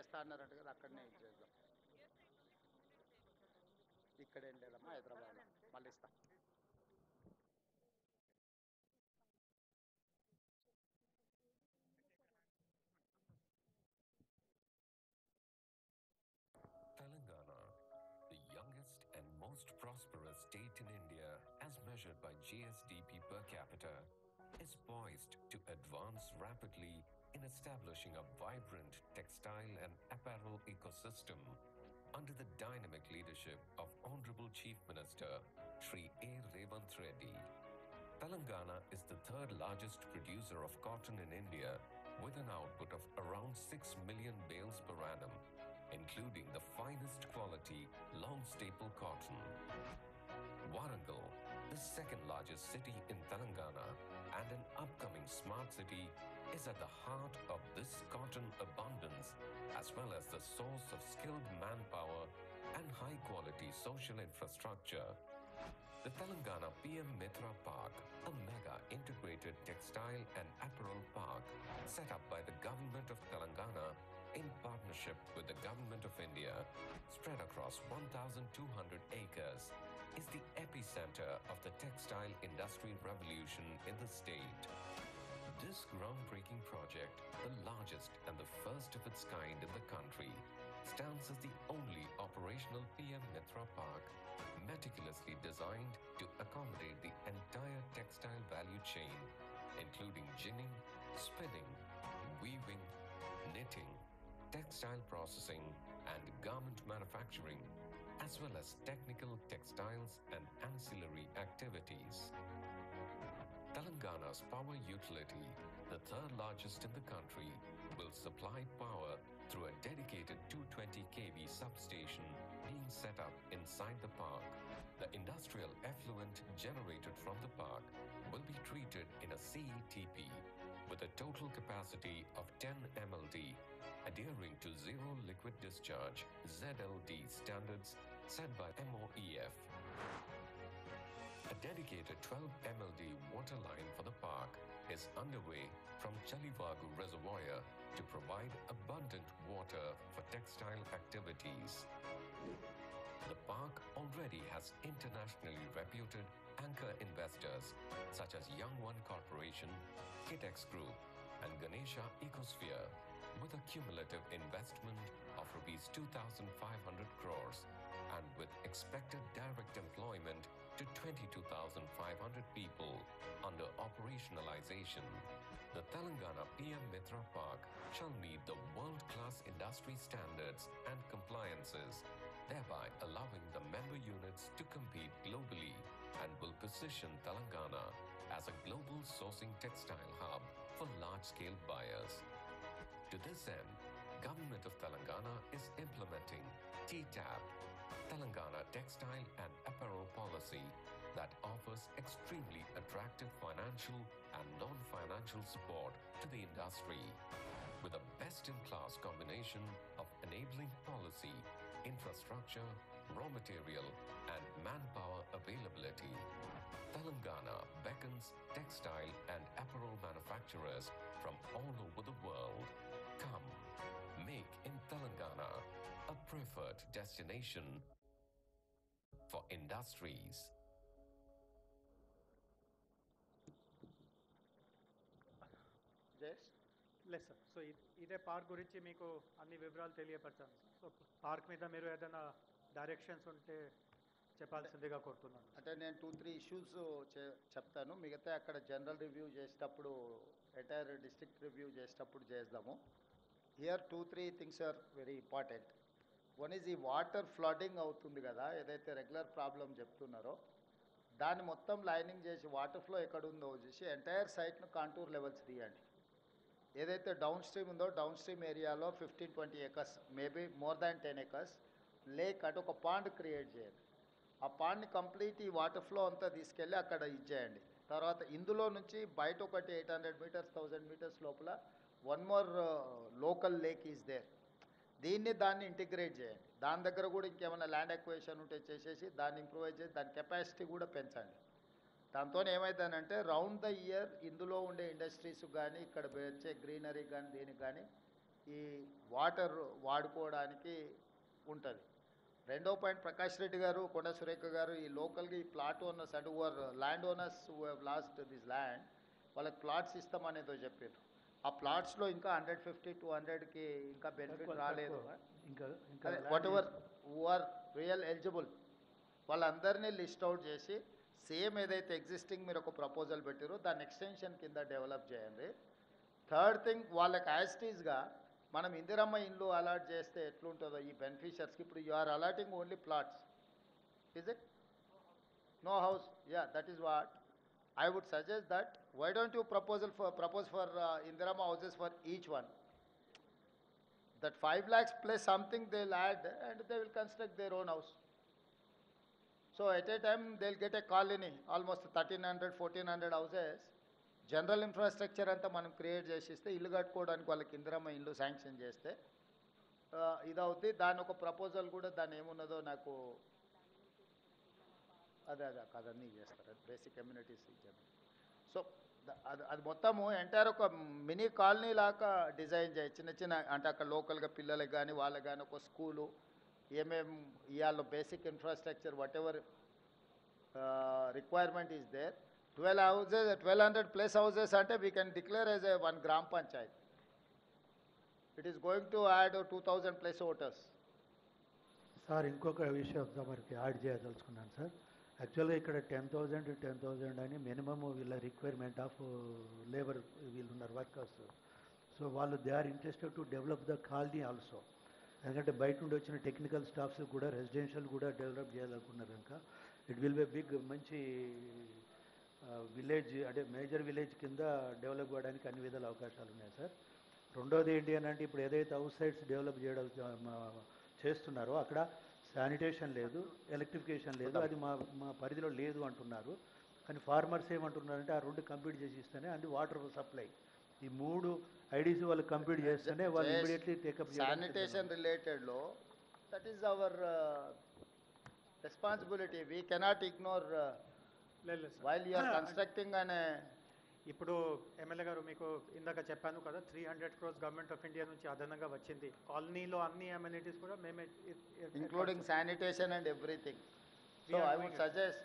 చేస్తా అన్నారంట కదా, అక్కడనే ఇది చేద్దాం. ఇక్కడేం లేదమ్మా, హైదరాబాద్లో మళ్ళీ ఇస్తా. Telangana, the youngest and most prosperous state in India as measured by GSDP per capita, is poised to advance rapidly in establishing a vibrant textile and apparel ecosystem under the dynamic leadership of Honorable Chief Minister Shri A. Revanth Reddy. Telangana is the third largest producer of cotton in India with an output of around 6 million bales per annum, including the finest quality long staple cotton. Warangal, the second largest city in Telangana and an upcoming smart city, is at the heart of this cotton abundance as well as the source of skilled manpower and high quality social infrastructure. The Telangana PM Mitra Park, a mega integrated textile and apparel park set up by the government of Telangana in partnership with the government of India, spread across 1,200 acres, is the epicenter of the textile industry revolution in the state. This groundbreaking project, the largest and the first of its kind in the country, stands as the only operational PM Mitra Park meticulously designed to accommodate the entire textile value chain, including ginning, spinning, weaving, knitting, textile processing, and garment manufacturing, as well as technical textiles and ancillary activities. Telangana's power utility, the third largest in the country, will supply power through a dedicated 220 kV substation being set up inside the park. The industrial effluent generated from the park will be treated in a CETP with a total capacity of 10 MLD, adhering to zero liquid discharge ZLD standards set by MOEF. A dedicated 12 MLD water line for the park is underway from Chalivagu Reservoir to provide abundant water for textile activities. The park already has internationally reputed anchor investors such as Young One Corporation, Kitex Group, and Ganesha Ecosphere, with a cumulative investment of Rs 2,500 crores and with expected direct employment to 22,500 people under operationalization. The Telangana PM Mitra Park shall meet the world-class industry standards and compliances, thereby allowing the member units to compete globally, and will position Telangana as a global sourcing textile hub for large-scale buyers. To this end, Government of Telangana is implementing TTAP, Telangana Textile and Apparel Policy, that offers extremely attractive financial and non-financial support to the industry, with a best-in-class combination of enabling policy, infrastructure, raw material, and manpower availability. Telangana beckons textile and apparel manufacturers from all over the world. Come, make in Telangana a preferred destination for industries. Jayesh, లేదు sir. So ఇదే park గురించి మీకు అన్ని వివరాలు తెలియపరచాను. So park మీద మీరు ఏదైనా directions ఉంటే చెప్పాల్సిందిగా కోరుతున్నాను. అంటే నేను 2-3 ఇష్యూస్ చెప్తాను, మిగతా అక్కడ జనరల్ రివ్యూ చేసేటప్పుడు, ఎంటైర్ డిస్ట్రిక్ట్ రివ్యూ చేసేటప్పుడు చేద్దాము. Here 2-3 things are very important. One is ఈ వాటర్ ఫ్లడింగ్ అవుతుంది కదా, ఏదైతే రెగ్యులర్ ప్రాబ్లం చెప్తున్నారో దాన్ని మొత్తం లైనింగ్ చేసి వాటర్ ఫ్లో ఎక్కడ ఉందో చూసి ఎంటైర్ సైట్ను కాంటూర్ లెవెల్స్ తీయండి. ఏదైతే డౌన్ స్ట్రీమ్ ఉందో డౌన్ స్ట్రీమ్ ఏరియాలో 15-20 acres, maybe more than 10 acres lake అంటే ఒక పాండ్ క్రియేట్ చేయండి. ఆ పాండ్ని కంప్లీట్ ఈ వాటర్ ఫ్లో అంతా తీసుకెళ్ళి అక్కడ ఇచ్చేయండి. తర్వాత ఇందులో నుంచి బయట ఒకటి 800 meters 1000 meters లోపల one more local lake is there. దాన్ని ఇంటిగ్రేట్ చేయండి. దాని దగ్గర కూడా ఇంకేమైనా ల్యాండ్ ఎక్వేషన్ ఉంటే చేసేసి దాన్ని ఇంప్రూవైజ్ చేసి దాని కెపాసిటీ కూడా పెంచండి. దాంతో ఏమవుతుందంటే రౌండ్ ద ఇయర్ ఇందులో ఉండే ఇండస్ట్రీస్ కానీ ఇక్కడ వచ్చే గ్రీనరీ కానీ దీనికి కానీ ఈ వాటర్ వాడుకోవడానికి ఉంటుంది. రెండో పాయింట్, ప్రకాష్ రెడ్డి గారు, కొండ సురేఖ గారు, ఈ లోకల్గా ఈ ప్లాట్ ఓనర్స్ అంటే land owners who have lost this land, వాళ్ళకి ప్లాట్స్ ఇస్తామనేదో చెప్పారు. ఆ ప్లాట్స్లో ఇంకా 150 to 100కి ఇంకా బెనిఫిట్ రాలేదు. అదే whatever who are real eligible వాళ్ళందరినీ లిస్ట్ అవుట్ చేసి సేమ్ ఏదైతే ఎగ్జిస్టింగ్ మీరు ఒక ప్రపోజల్ పెట్టారో దాన్ని ఎక్స్టెన్షన్ కింద డెవలప్ చేయండి. థర్డ్ థింగ్, వాళ్ళకి యాస్టీస్గా మనం ఇందిరమ్మ ఇండ్లు అలాట్ చేస్తే ఎట్లుంటుందో ఈ బెనిఫిషియర్స్కి. ఇప్పుడు you are allotting only plots, is it? No house. Yeah, that is what I would suggest that why don't you propose for Indirama houses for each one. That 5 lakhs plus something they'll add and they will construct their own house. So at a time they'll get a colony, almost 1300, 1400 houses. General infrastructure anta manam create chesiste illu kattukodaniki vallaki Indirama illu sanction cheste idavudi. Dani oka proposal kuda dani emunnado naku అదే కదన్నీ చేస్తారు, అది basic communities ఇచ్చారు. So అది మొత్తము entire ఒక mini colony లాగా design చేయి, చిన్న చిన్న అంటే అక్కడ లోకల్గా పిల్లలకి కానీ వాళ్ళకి కానీ ఒక స్కూలు, ఏమేమి ఇవాళ basic infrastructure whatever requirement is there. 12 houses, 1200 plus houses అంటే we can declare as a 1 గ్రామ panchayat. It is going to add 2000 plus voters. Sir ఇంకొక విషయం మనకి యాడ్ చేయదలుచుకున్నాను సార్. యాక్చువల్గా ఇక్కడ 10,000 అని మినిమమ్ వీళ్ళ రిక్వైర్మెంట్ ఆఫ్ లేబర్ వీళ్ళు ఉన్నారు వర్కర్స్. సో వాళ్ళు they are interested to develop the colony also. ఎందుకంటే బయట నుండి వచ్చిన టెక్నికల్ స్టాఫ్స్ కూడా రెసిడెన్షియల్ కూడా డెవలప్ చేయాలనుకున్నారు కనుక ఇట్ విల్ బి బిగ్ మంచి విలేజ్ అంటే మేజర్ విలేజ్ కింద డెవలప్ అవ్వడానికి అన్ని విధాల అవకాశాలు ఉన్నాయి సార్. రెండోది ఏంటి అని అంటే ఇప్పుడు ఏదైతే అవుట్ సైడ్స్ డెవలప్ చేయడం చేస్తున్నారో అక్కడ శానిటేషన్ లేదు, ఎలక్ట్రిఫికేషన్ లేదు, అది మా పరిధిలో లేదు అంటున్నారు. కానీ ఫార్మర్స్ ఏమంటున్నారంటే ఆ రెండు కంప్లీట్ చేసి ఇస్తేనే అండ్ వాటర్ సప్లై ఈ 3 ఐడీసీ వాళ్ళు కంప్లీట్ చేస్తేనే వాళ్ళు ఇమీడియట్లీ టేకప్ శానిటేషన్ రిలేటెడ్లో that is our responsibility. We cannot ignore while you are constructing అనే. ఇప్పుడు ఎమ్మెల్యే గారు మీకు ఇందాక చెప్పాను కదా 300 crores గవర్నమెంట్ ఆఫ్ ఇండియా నుంచి అదనంగా వచ్చింది. కాలనీలో అన్ని అమ్యూనిటీస్ కూడా మేమే including sanitation and everything. So I would suggest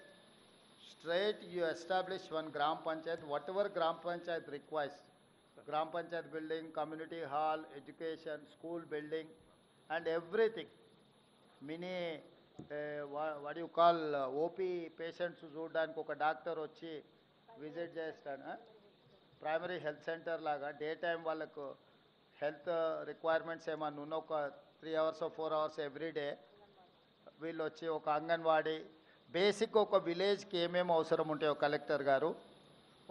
straight you establish 1 gram panchayat, whatever gram panchayat requires. Gram panchayat building, community hall, education, school building and everything. Mini what do you call OP patients చూడడానికి ఒక doctor వచ్చి visit చేస్తాను. Primary health centre లాగా day time వాళ్ళకు health requirements ఏమన్నా ఉన్న ఒక 3 hours or 4 hours everyday వీళ్ళు వచ్చి ఒక అంగన్వాడీ బేసిక్ ఒక విలేజ్కి ఏమేమి అవసరం ఉంటాయో కలెక్టర్ గారు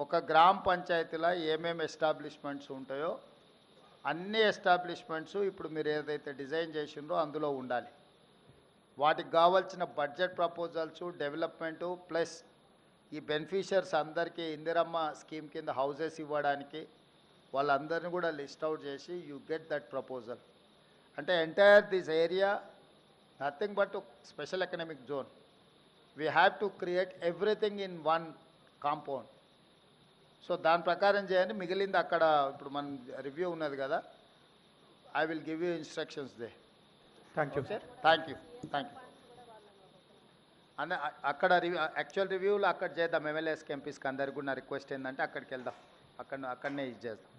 ఒక గ్రామ పంచాయతీలో ఏమేమి ఎస్టాబ్లిష్మెంట్స్ ఉంటాయో అన్ని ఎస్టాబ్లిష్మెంట్స్ ఇప్పుడు మీరు ఏదైతే డిజైన్ చేసిండ్రో అందులో ఉండాలి. వాటికి కావాల్సిన బడ్జెట్ ప్రపోజల్స్, డెవలప్మెంటు ప్లస్ ఈ బెనిఫిషియర్స్ అందరికీ ఇందిరమ్మ స్కీమ్ కింద హౌసెస్ ఇవ్వడానికి వాళ్ళందరినీ కూడా లిస్ట్ అవుట్ చేసి యూ గెట్ దట్ ప్రపోజల్. అంటే entire this area nothing but special economic zone. We have to create everything in 1 compound. So దాని ప్రకారం చేయండి. మిగిలింది అక్కడ ఇప్పుడు మన రివ్యూ ఉన్నది కదా, I will give you instructions they. Thank you sir. Thank you. అన్న అక్కడ యాక్చువల్ రివ్యూలో అక్కడ చేద్దాం. ఎమ్మెల్యేస్కి ఎంపీస్కి అందరికి కూడా నా రిక్వెస్ట్ ఏంటంటే అక్కడికి వెళ్దాం, అక్కడనే ఇది చేద్దాం.